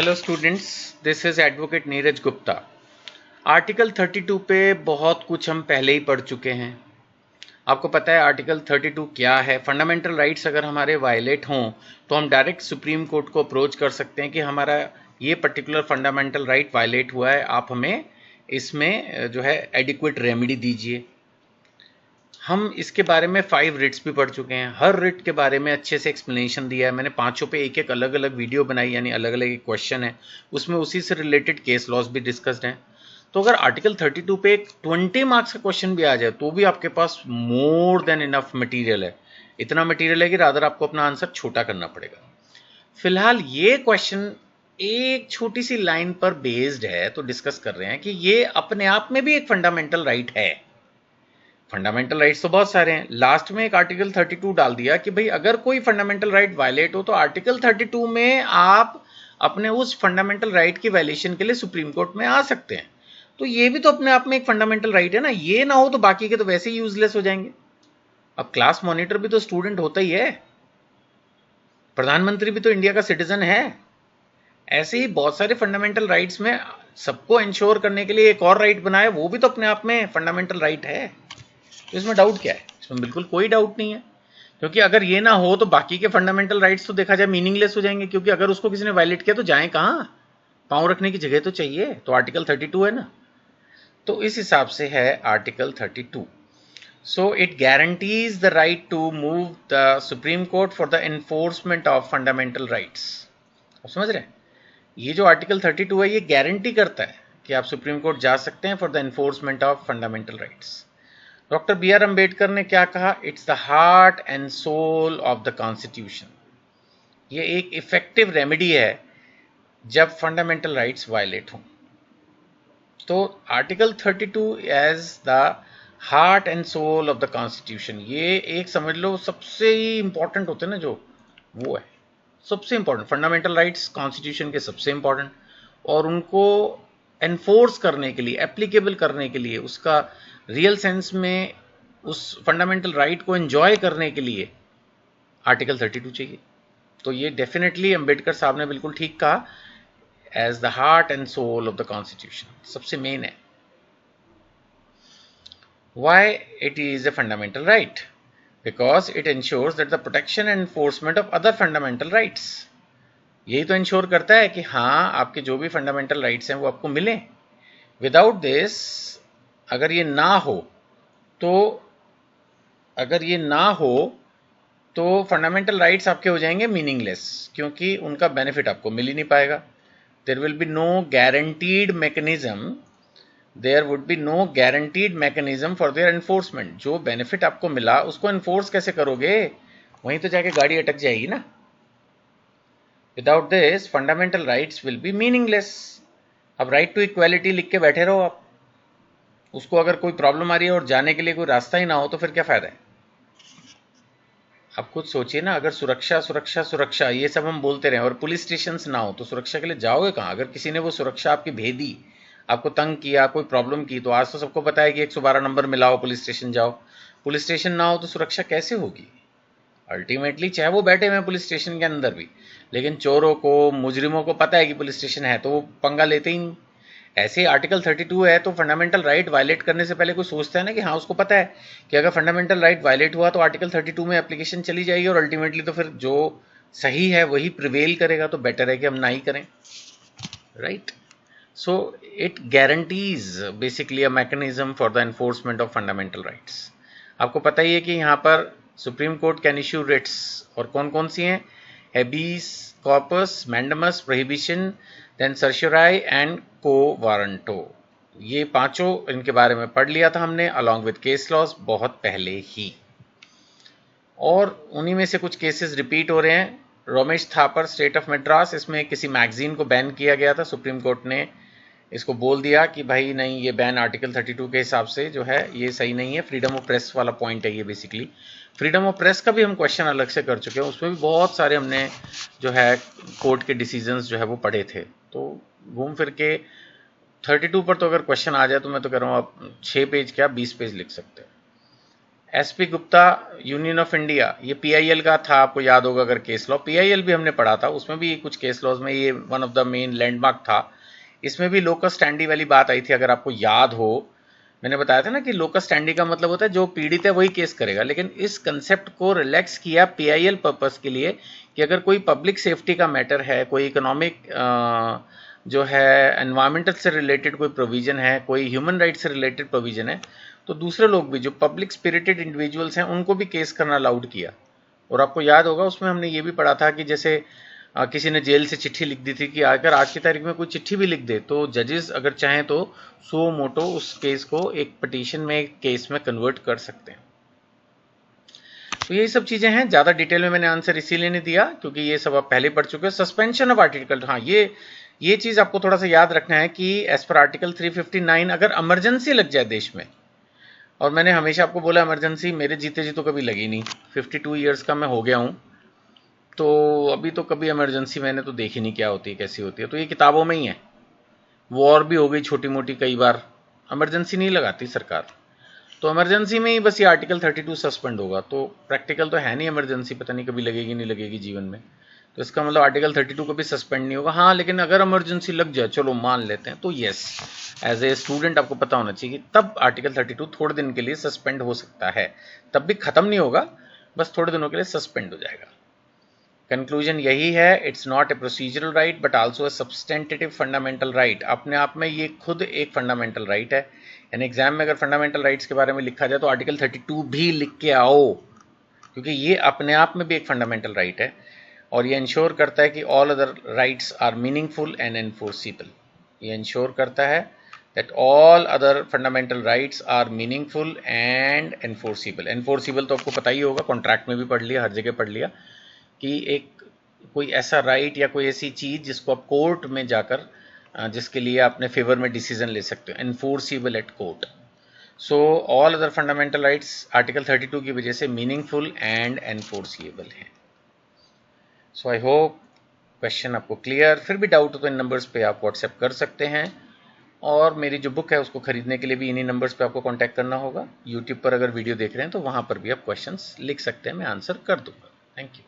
Hello students, this is advocate Neeraj Gupta. Article 32 पे बहुत कुछ हम पहले ही पढ़ चुके हैं। आपको पता है आर्टिकल 32 क्या है। फंडामेंटल राइट्स अगर हमारे वायलेट हों तो हम डायरेक्ट सुप्रीम कोर्ट को अप्रोच कर सकते हैं कि हमारा ये पर्टिकुलर फंडामेंटल राइट वायलेट हुआ है, आप हमें इसमें जो है एडिक्वेट रेमेडी दीजिए। हम इसके बारे में 5 रिट्स भी पढ़ चुके हैं। हर रिट के बारे में अच्छे से एक्सप्लेनेशन दिया है मैंने। 5 पे एक एक अलग अलग वीडियो बनाई, यानी अलग अलग एक क्वेश्चन है, उसमें उसी से रिलेटेड केस लॉस भी डिस्कस्ड हैं। तो अगर आर्टिकल 32 पे एक 20 मार्क्स का क्वेश्चन भी आ जाए तो भी आपके पास मोर देन इनफ मटीरियल है। इतना मटीरियल है कि रादर आपको अपना आंसर छोटा करना पड़ेगा। फिलहाल ये क्वेश्चन एक छोटी सी लाइन पर बेस्ड है, तो डिस्कस कर रहे हैं कि ये अपने आप में भी एक फंडामेंटल राइट है। फंडामेंटल राइट्स तो बहुत सारे हैं, लास्ट में एक आर्टिकल 32 डाल दिया कि भाई अगर कोई फंडामेंटल राइट वायलेट हो तो आर्टिकल 32 में आप अपने उस फंडामेंटल राइट की वायलेशन के लिए सुप्रीम कोर्ट में आ सकते हैं। तो ये भी तो अपने आप में एक फंडामेंटल राइट है ना। ये ना हो तो बाकी के तो वैसे ही यूजलेस हो जाएंगे। अब क्लास मॉनिटर भी तो स्टूडेंट होता ही है, प्रधानमंत्री भी तो इंडिया का सिटीजन है। ऐसे ही बहुत सारे फंडामेंटल राइट्स में सबको इंश्योर करने के लिए एक और राइट बनाया, वो भी तो अपने आप में फंडामेंटल राइट है। तो इसमें डाउट क्या है? इसमें बिल्कुल कोई डाउट नहीं है, क्योंकि अगर ये ना हो तो बाकी के फंडामेंटल राइट्स तो देखा जाए मीनिंगलेस हो जाएंगे। क्योंकि अगर उसको किसी ने वायलेट किया तो जाए कहां? पांव रखने की जगह तो चाहिए। तो आर्टिकल 32 है ना, तो इस हिसाब से है article 32। So it guarantees the right to move the Supreme Court for the enforcement of fundamental rights. आप समझ रहे हैं? ये जो आर्टिकल 32 है ये गारंटी करता है कि आप सुप्रीम कोर्ट जा सकते हैं for the enforcement of fundamental rights. Doctor B R Ambedkar ने क्या कहा? It's the heart and soul of the constitution. ये एक इफेक्टिव रेमेडी है जब फंडामेंटल राइट्स वायलेट हों। तो article 32 as the heart and soul of the constitution, ये एक समझ लो सबसे इंपॉर्टेंट होते हैं ना, जो वो है सबसे इंपॉर्टेंट फंडामेंटल राइट्स कॉन्स्टिट्यूशन के सबसे इंपॉर्टेंट। और उनको एनफोर्स करने के लिए, एप्लीकेबल करने के लिए, उसका रियल सेंस में उस फंडामेंटल राइट को एंजॉय करने के लिए आर्टिकल 32 चाहिए। तो ये डेफिनेटली अंबेडकर साहब ने बिल्कुल ठीक कहा, as the heart and soul of the constitution, सबसे मेन है। Why it is a fundamental right? Because it ensures that the protection and enforcement of other fundamental rights. यही तो इंश्योर करता है कि हाँ, आपके जो भी फंडामेंटल राइट्स हैं वो आपको मिले। विदाउट दिस, अगर ये ना हो तो फंडामेंटल राइट्स आपके हो जाएंगे मीनिंगलेस, क्योंकि उनका बेनिफिट आपको मिल ही नहीं पाएगा। There will be no guaranteed mechanism for their enforcement. जो बेनिफिट आपको मिला उसको एनफोर्स कैसे करोगे? वहीं तो जाके गाड़ी अटक जाएगी ना। Without this fundamental rights will be meaningless. अब राइट टू इक्वालिटी लिख के बैठे रहो आप, उसको अगर कोई प्रॉब्लम आ रही है और जाने के लिए कोई रास्ता ही ना हो तो फिर क्या फायदा है? आप खुद सोचिए ना, अगर सुरक्षा सुरक्षा सुरक्षा ये सब हम बोलते रहे और पुलिस स्टेशन ना हो तो सुरक्षा के लिए जाओगे कहाँ? अगर किसी ने वो सुरक्षा आपकी भेदी, आपको तंग किया, कोई प्रॉब्लम की, तो आज तो सबको पता है कि 112 नंबर मिलाओ, पुलिस स्टेशन जाओ। पुलिस स्टेशन ना हो तो सुरक्षा कैसे होगी? अल्टीमेटली चाहे वो बैठे हुए पुलिस स्टेशन के अंदर भी, लेकिन चोरों को, मुजरिमों को पता है कि पुलिस स्टेशन है तो वो पंगा लेते ही नहीं। ऐसे ही आर्टिकल 32 है तो फंडामेंटल राइट वायलेट करने से पहले कोई सोचता है ना कि हाँ, उसको पता है कि अगर फंडामेंटल राइट वायलेट हुआ तो आर्टिकल 32 में एप्लीकेशन चली जाएगी और अल्टीमेटली तो फिर जो सही है वही प्रिवेल करेगा। तो बेटर है कि हम ना ही करें, right? So it guarantees basically a mechanism for the enforcement of fundamental rights. आपको पता ही है कि यहाँ पर supreme court can issue writs, और कौन कौन सी हैं? Habeas corpus, mandamus, prohibition, then certiorari and quo warranto. ये पांचों, इनके बारे में पढ़ लिया था हमने अलॉन्ग विद केस लॉस बहुत पहले ही, और उन्हीं में से कुछ केसेस रिपीट हो रहे हैं। रमेश थापर, स्टेट ऑफ मद्रास, इसमें किसी मैगजीन को बैन किया गया था। सुप्रीम कोर्ट ने इसको बोल दिया कि भाई नहीं, ये बैन आर्टिकल 32 के हिसाब से जो है ये सही नहीं है। फ्रीडम ऑफ प्रेस वाला पॉइंट है ये बेसिकली। फ्रीडम ऑफ प्रेस का भी हम क्वेश्चन अलग से कर चुके हैं, उसमें भी बहुत सारे हमने जो है कोर्ट के डिसीजंस जो है वो पढ़े थे। तो घूम फिर के 32 पर तो अगर क्वेश्चन आ जाए तो मैं तो कह रहा हूँ आप 6 पेज क्या 20 पेज लिख सकते हैं। SP Gupta, union of India, ये पीआईएल का था, आपको याद होगा अगर केस लॉ, पीआईएल भी हमने पढ़ा था, उसमें भी कुछ केस लॉज में ये one of the main landmark था। इसमें भी लोकस स्टैंडी वाली बात आई थी, अगर आपको याद हो। मैंने बताया था ना कि लोकस स्टैंडी का मतलब होता है जो पीड़ित है वही केस करेगा, लेकिन इस कंसेप्ट को रिलैक्स किया पीआईएल पर्पस के लिए कि अगर कोई पब्लिक सेफ्टी का मैटर है, कोई इकोनॉमिक जो है एनवायरमेंटल से रिलेटेड कोई प्रोविजन है, कोई ह्यूमन राइट से रिलेटेड प्रोविजन है, तो दूसरे लोग भी जो पब्लिक स्पिरिटेड इंडिविजुअल्स हैं उनको भी केस करना अलाउड किया। और आपको याद होगा उसमें हमने ये भी पढ़ा था कि जैसे किसी ने जेल से चिट्ठी लिख दी थी कि अगर आज की तारीख में कोई चिट्ठी भी लिख दे तो जजेस अगर चाहें तो सो मोटो उस केस को एक पिटीशन में, एक केस में कन्वर्ट कर सकते हैं। तो यही सब चीजें हैं, ज्यादा डिटेल में मैंने आंसर इसीलिए नहीं दिया क्योंकि ये सब आप पहले पढ़ चुके हो। सस्पेंशन ऑफ आर्टिकल, हाँ ये चीज आपको थोड़ा सा याद रखना है कि एज पर आर्टिकल 359 अगर इमरजेंसी लग जाए देश में, और मैंने हमेशा आपको बोला इमरजेंसी मेरे जीते जी तो कभी लगी नहीं, 52 ईयर्स का मैं हो गया हूँ, तो अभी तो कभी इमरजेंसी मैंने तो देखी नहीं क्या होती है, कैसी होती है। तो ये किताबों में ही है, वॉर भी हो गई छोटी मोटी कई बार, इमरजेंसी नहीं लगाती सरकार। तो इमरजेंसी में ही बस ये आर्टिकल 32 सस्पेंड होगा, तो प्रैक्टिकल तो है नहीं इमरजेंसी, पता नहीं कभी लगेगी नहीं लगेगी जीवन में, तो इसका मतलब आर्टिकल 32 कभी सस्पेंड नहीं होगा। हाँ लेकिन अगर इमरजेंसी लग जाए, चलो मान लेते हैं, तो यस एज ए स्टूडेंट आपको पता होना चाहिए कि तब आर्टिकल 32 थोड़े दिन के लिए सस्पेंड हो सकता है, तब भी खत्म नहीं होगा, बस थोड़े दिनों के लिए सस्पेंड हो जाएगा। कंक्लूजन यही है, it's not a procedural right but also a substantive fundamental right. अपने आप में ये खुद एक फंडामेंटल राइट है, यानी एग्जाम में अगर फंडामेंटल राइट्स के बारे में लिखा जाए तो आर्टिकल 32 भी लिख के आओ, क्योंकि ये अपने आप में भी एक फंडामेंटल राइट है और ये इंश्योर करता है कि all other rights are meaningful and enforceable. ये इंश्योर करता है that all other fundamental rights are meaningful and enforceable. Enforceable तो आपको पता ही होगा, कॉन्ट्रैक्ट में भी पढ़ लिया, हर जगह पढ़ लिया कि एक कोई ऐसा राइट या कोई ऐसी चीज़ जिसको आप कोर्ट में जाकर जिसके लिए अपने फेवर में डिसीजन ले सकते हो, enforceable eight court. So all other fundamental rights article 32 की वजह से मीनिंगफुल एंड एनफोर्सिबल हैं। सो आई होप क्वेश्चन आपको क्लियर। फिर भी डाउट हो तो इन नंबर्स पे आप व्हाट्सएप कर सकते हैं, और मेरी जो बुक है उसको खरीदने के लिए भी इन्हीं नंबर्स पे आपको कांटेक्ट करना होगा। यूट्यूब पर अगर वीडियो देख रहे हैं तो वहाँ पर भी आप क्वेश्चंस लिख सकते हैं, मैं आंसर कर दूंगा। Thank you.